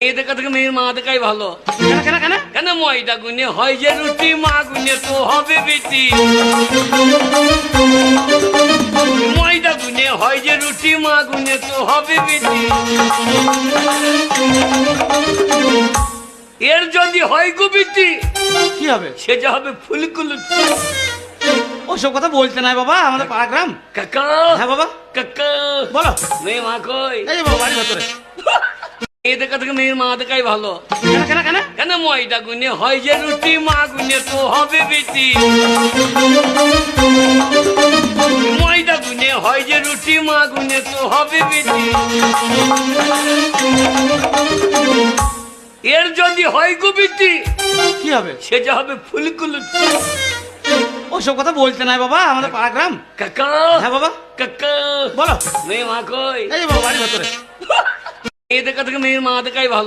এই দেখা থেকে মেয়ের মা দেখাই ভালো। কেন কেন কেন? কেন ময়দা গুনে হয় যে রুটি, মা গুনে তো হবে বেটি। ময়দা গুনে হয় যে রুটি, মা গুনে তো হবে বেটি। এর যদি হয় গো বেটি, কি হবে? সে যা হবে ফুলকুলুচি। ওসব কথা বলতে নাই বাবা, আমাদের পাড়া গ্রাম। কাকা, হ্যাঁ বাবা কাকা, বলো। মেয়ে মা কই? এই যে বাবা বাড়ির ভেতরে। এই দেখা থেকে মেয়ের মা দেখাই ভালো। কেন কেন কেন? কেন ময়দা গুনে হয় যে রুটি, মা গুনে তো হবে বেটি। ময়দা গুনে হয় যে রুটি, মা গুনে তো হবে বেটি। এর যদি হয় গো বেটি, কি হবে? সে যা হবে ফুলকুলুচি। ওসব কথা বলতে নাই বাবা, আমাদের পাড়া গ্রাম। কাকা, হ্যাঁ বাবা কাকা, বলো। মেয়ে মা কই? এই যে বাবা বাড়ির ভেতরে। এই দেখা থেকে মেয়ের মা দেখাই ভালো।